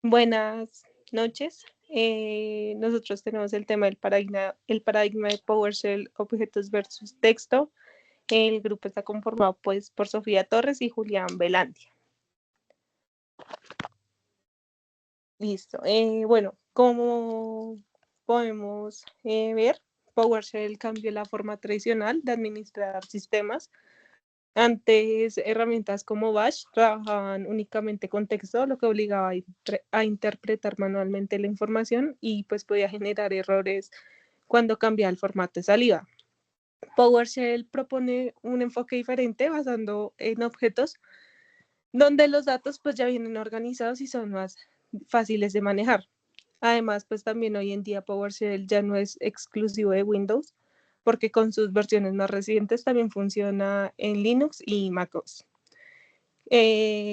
Buenas noches. Nosotros tenemos el tema el paradigma de PowerShell, objetos versus texto. El grupo está conformado pues por Sofía Torres y Julián Velandia. Listo. Bueno, como podemos ver, PowerShell cambió la forma tradicional de administrar sistemas. Antes, herramientas como Bash trabajaban únicamente con texto, lo que obligaba a interpretar manualmente la información y pues podía generar errores cuando cambiaba el formato de salida. PowerShell propone un enfoque diferente basando en objetos donde los datos pues ya vienen organizados y son más fáciles de manejar. Además, pues también hoy en día PowerShell ya no es exclusivo de Windows, porque con sus versiones más recientes también funciona en Linux y MacOS,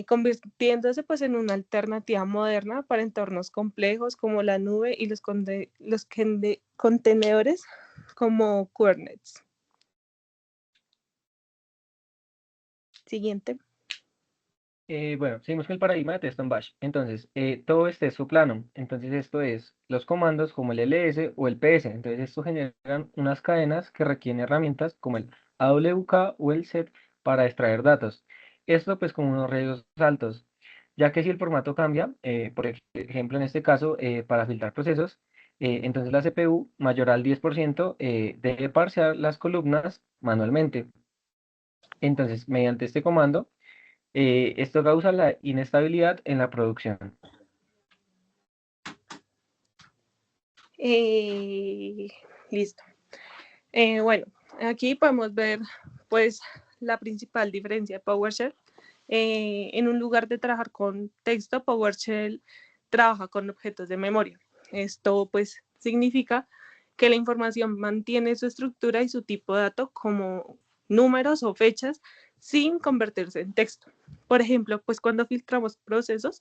convirtiéndose pues en una alternativa moderna para entornos complejos como la nube y los contenedores como Kubernetes. Siguiente. Bueno, seguimos con el paradigma de texto en Bash. Entonces, todo es texto plano. Entonces, esto es los comandos como el ls o el ps. Entonces, esto generan unas cadenas que requieren herramientas como el AWK o el set para extraer datos. Esto pues con unos riesgos altos, ya que si el formato cambia, por ejemplo, en este caso, para filtrar procesos, entonces la CPU mayor al 10% debe parsear las columnas manualmente. Entonces, mediante este comando, esto causa la inestabilidad en la producción. Eh, Listo. Bueno, aquí podemos ver pues la principal diferencia de PowerShell. En un lugar de trabajar con texto, PowerShell trabaja con objetos de memoria. Esto pues significa que la información mantiene su estructura y su tipo de dato como números o fechas sin convertirse en texto. Por ejemplo, pues cuando filtramos procesos,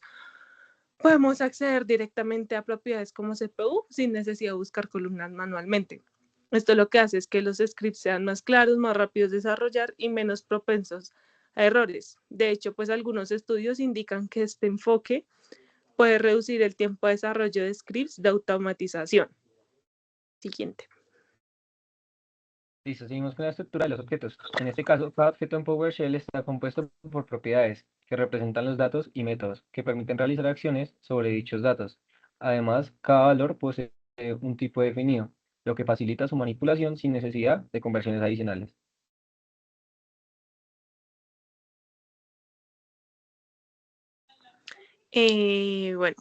podemos acceder directamente a propiedades como CPU sin necesidad de buscar columnas manualmente. Esto lo que hace es que los scripts sean más claros, más rápidos de desarrollar y menos propensos a errores. De hecho, pues algunos estudios indican que este enfoque puede reducir el tiempo de desarrollo de scripts de automatización. Siguiente. Listo, seguimos con la estructura de los objetos. En este caso, cada objeto en PowerShell está compuesto por propiedades que representan los datos y métodos que permiten realizar acciones sobre dichos datos. Además, cada valor posee un tipo definido, lo que facilita su manipulación sin necesidad de conversiones adicionales. Bueno,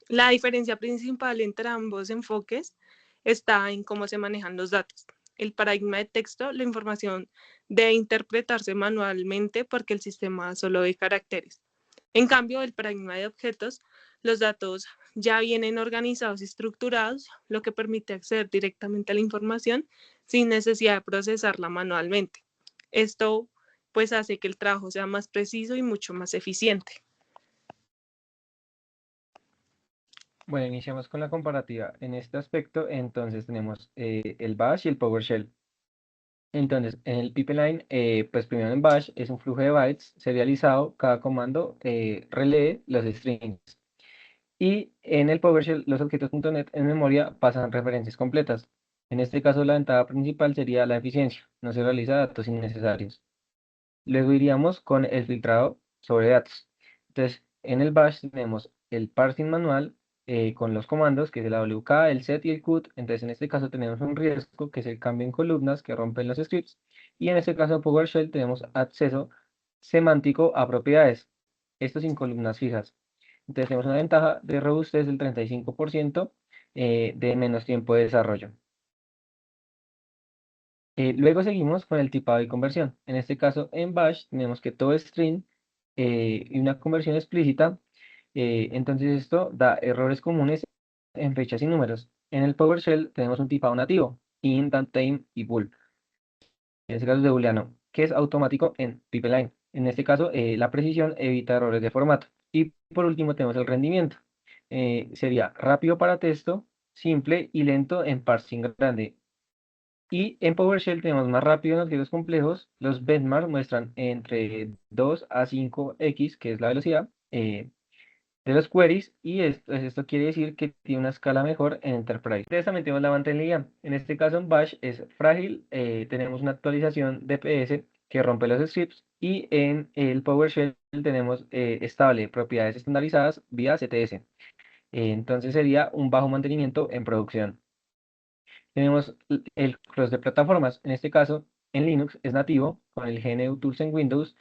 la diferencia principal entre ambos enfoques está en cómo se manejan los datos. El paradigma de texto, la información debe interpretarse manualmente porque el sistema solo ve caracteres. En cambio, el paradigma de objetos, los datos ya vienen organizados y estructurados, lo que permite acceder directamente a la información sin necesidad de procesarla manualmente. Esto pues hace que el trabajo sea más preciso y mucho más eficiente. Bueno, iniciamos con la comparativa. En este aspecto, entonces tenemos el Bash y el PowerShell. Entonces, en el pipeline, pues primero en Bash es un flujo de bytes serializado, cada comando relee los strings. Y en el PowerShell, los objetos.NET en memoria pasan referencias completas. En este caso, la ventaja principal sería la eficiencia, no se realiza datos innecesarios. Luego iríamos con el filtrado sobre datos. Entonces, en el bash tenemos el parsing manual con los comandos, que es el AWK, el set y el cut. Entonces, en este caso tenemos un riesgo, que es el cambio en columnas que rompen los scripts. Y en este caso, PowerShell, tenemos acceso semántico a propiedades, esto sin columnas fijas. Entonces, tenemos una ventaja de robustez del 35% de menos tiempo de desarrollo. Luego seguimos con el tipado y conversión. En este caso, en Bash tenemos que todo es string y una conversión explícita. Entonces esto da errores comunes en fechas y números. En el PowerShell tenemos un tipado nativo, int, untamed y bool. En este caso es de booleano, que es automático en pipeline. En este caso, la precisión evita errores de formato. Y por último tenemos el rendimiento. Sería rápido para texto, simple y lento en parsing grande. Y en PowerShell tenemos más rápido en objetos complejos. Los benchmarks muestran entre 2 a 5x, que es la velocidad, de los queries y esto quiere decir que tiene una escala mejor en Enterprise. Entonces también tenemos la mantenibilidad. En este caso en Bash es frágil, tenemos una actualización DPS que rompe los scripts y en el PowerShell tenemos estable, propiedades estandarizadas vía CTS. Entonces sería un bajo mantenimiento en producción. Tenemos el cross de plataformas. En este caso, en Linux es nativo con el GNU Tools en Windows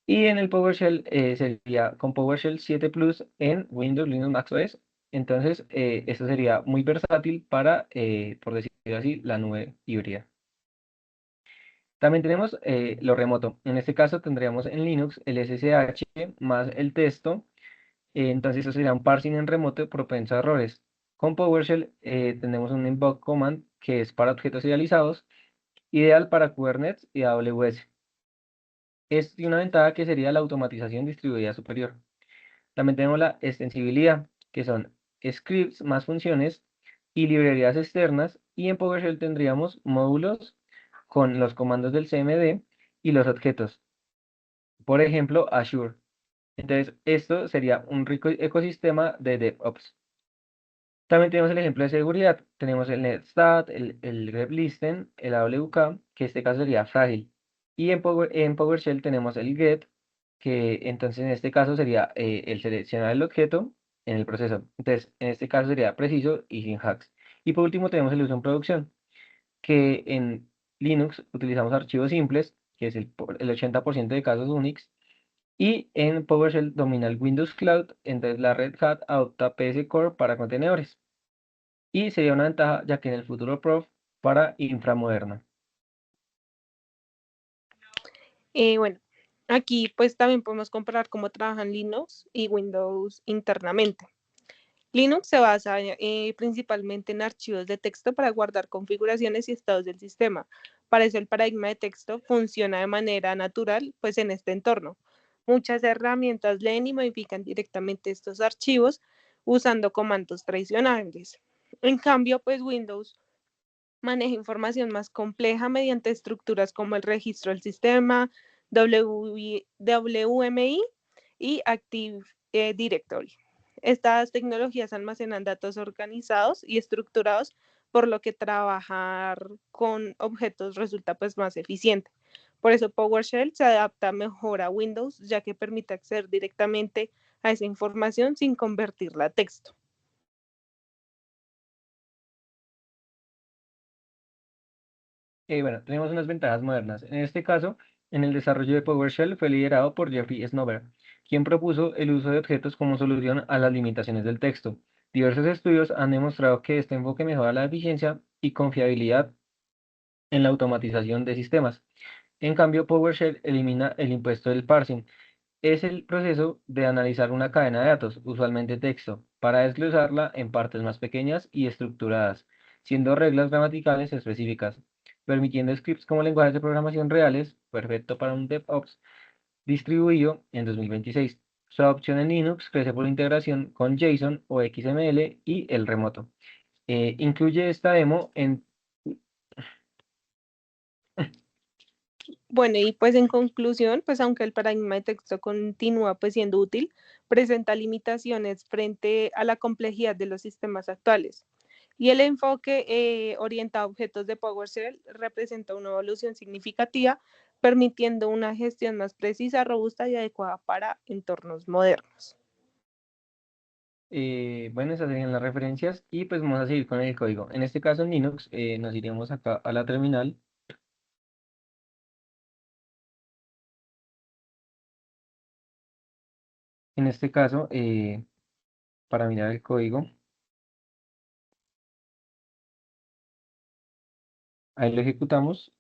y en el PowerShell sería con PowerShell 7 Plus en Windows, Linux, Mac OS. Entonces, esto sería muy versátil para, por decirlo así, la nube híbrida. También tenemos lo remoto. En este caso tendríamos en Linux el SSH más el texto. Entonces, eso sería un parsing en remoto propenso a errores. Con PowerShell tenemos un invoke command que es para objetos serializados, ideal para Kubernetes y AWS. Es de una ventaja que sería la automatización distribuida superior. También tenemos la extensibilidad, que son scripts más funciones y librerías externas. Y en PowerShell tendríamos módulos con los comandos del CMD y los objetos. Por ejemplo, Azure. Entonces, esto sería un rico ecosistema de DevOps. También tenemos el ejemplo de seguridad. Tenemos el netstat, el greplisten, el AWK, que en este caso sería frágil. Y en PowerShell tenemos el get, que entonces en este caso sería el seleccionar el objeto en el proceso. Entonces, en este caso sería preciso y sin hacks. Y por último tenemos el uso en producción, que en Linux utilizamos archivos simples, que es el 80% de casos Unix. Y en PowerShell domina el Windows Cloud, entonces la Red Hat adopta PS Core para contenedores y sería una ventaja ya que en el futuro Prof para inframoderna. Bueno, aquí pues también podemos comparar cómo trabajan Linux y Windows internamente. Linux se basa principalmente en archivos de texto para guardar configuraciones y estados del sistema. Para eso el paradigma de texto funciona de manera natural pues en este entorno. Muchas herramientas leen y modifican directamente estos archivos usando comandos tradicionales. En cambio, pues Windows maneja información más compleja mediante estructuras como el registro del sistema, WMI y Active Directory. Estas tecnologías almacenan datos organizados y estructurados, por lo que trabajar con objetos resulta pues más eficiente. Por eso PowerShell se adapta mejor a Windows, ya que permite acceder directamente a esa información sin convertirla a texto. Bueno, tenemos unas ventajas modernas. En este caso, en el desarrollo de PowerShell fue liderado por Jeffrey Snover, quien propuso el uso de objetos como solución a las limitaciones del texto. Diversos estudios han demostrado que este enfoque mejora la eficiencia y confiabilidad en la automatización de sistemas. En cambio, PowerShell elimina el impuesto del parsing. Es el proceso de analizar una cadena de datos, usualmente texto, para desglosarla en partes más pequeñas y estructuradas, siendo reglas gramaticales específicas, permitiendo scripts como lenguajes de programación reales, perfecto para un DevOps distribuido en 2026. Su adopción en Linux crece por integración con JSON o XML y el remoto. Incluye esta demo en... Bueno, y pues en conclusión, pues aunque el paradigma de texto continúa pues siendo útil, presenta limitaciones frente a la complejidad de los sistemas actuales. Y el enfoque orientado a objetos de PowerShell representa una evolución significativa, permitiendo una gestión más precisa, robusta y adecuada para entornos modernos. Bueno, esas serían las referencias y pues vamos a seguir con el código. En este caso en Linux nos iríamos acá a la terminal. En este caso, para mirar el código, ahí lo ejecutamos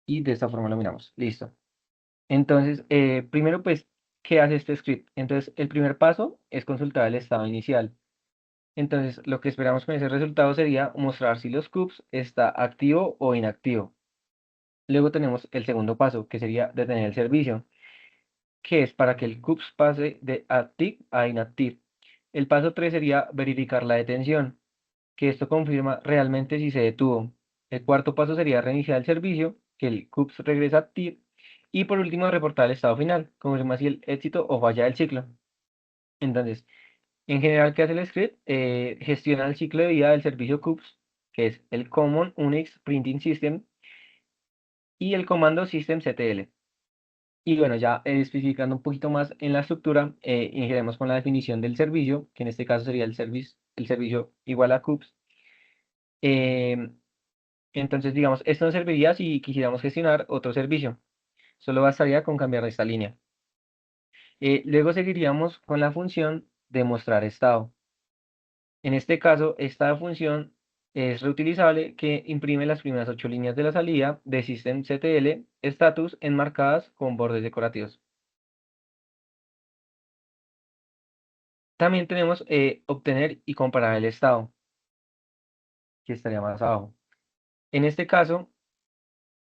y de esta forma lo miramos. Listo. Entonces, primero pues, ¿qué hace este script? Entonces, el primer paso es consultar el estado inicial. Entonces, lo que esperamos con ese resultado sería mostrar si los cubes está activo o inactivo. Luego tenemos el segundo paso, que sería detener el servicio, que es para que el CUPS pase de active a inactive. El paso 3 sería verificar la detención, que esto confirma realmente si se detuvo. El cuarto paso sería reiniciar el servicio, que el CUPS regresa active. Y por último, reportar el estado final, confirma si el éxito o falla del ciclo. Entonces, en general, ¿qué hace el script? Gestiona el ciclo de vida del servicio CUPS, que es el Common Unix Printing System, y el comando systemctl. Y bueno, ya especificando un poquito más en la estructura, iniciaremos con la definición del servicio, que en este caso sería el servicio igual a CUPS. Em, entonces, digamos, esto nos serviría si quisiéramos gestionar otro servicio. Solo bastaría con cambiar esta línea. Luego seguiríamos con la función de mostrar estado. En este caso, esta función es reutilizable que imprime las primeras 8 líneas de la salida de systemctl status enmarcadas con bordes decorativos. También tenemos obtener y comparar el estado, que estaría más abajo. En este caso,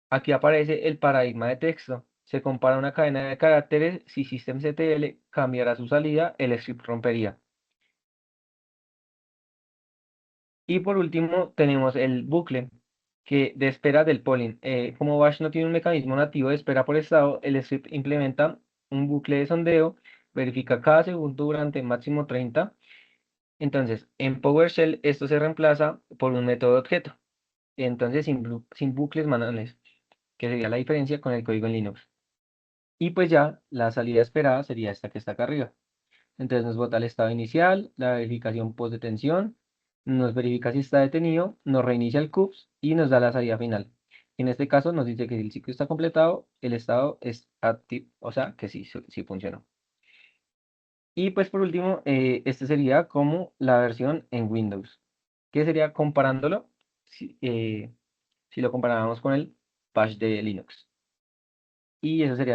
aquí aparece el paradigma de texto. Se compara una cadena de caracteres. Si systemctl cambiara su salida, el script rompería. Y por último, tenemos el bucle de espera del polling. Como Bash no tiene un mecanismo nativo de espera por estado, el script implementa un bucle de sondeo, verifica cada segundo durante máximo 30. Entonces, en PowerShell esto se reemplaza por un método objeto. Entonces, sin bucles manuales, que sería la diferencia con el código en Linux. Y pues ya la salida esperada sería esta que está acá arriba. Entonces nos bota el estado inicial, la verificación post detención, nos verifica si está detenido, nos reinicia el CUPS y nos da la salida final. En este caso nos dice que si el ciclo está completado, el estado es activo, o sea que sí, sí funcionó. Y pues por último, este sería como la versión en Windows, que sería comparándolo, si lo comparáramos con el patch de Linux. Y eso sería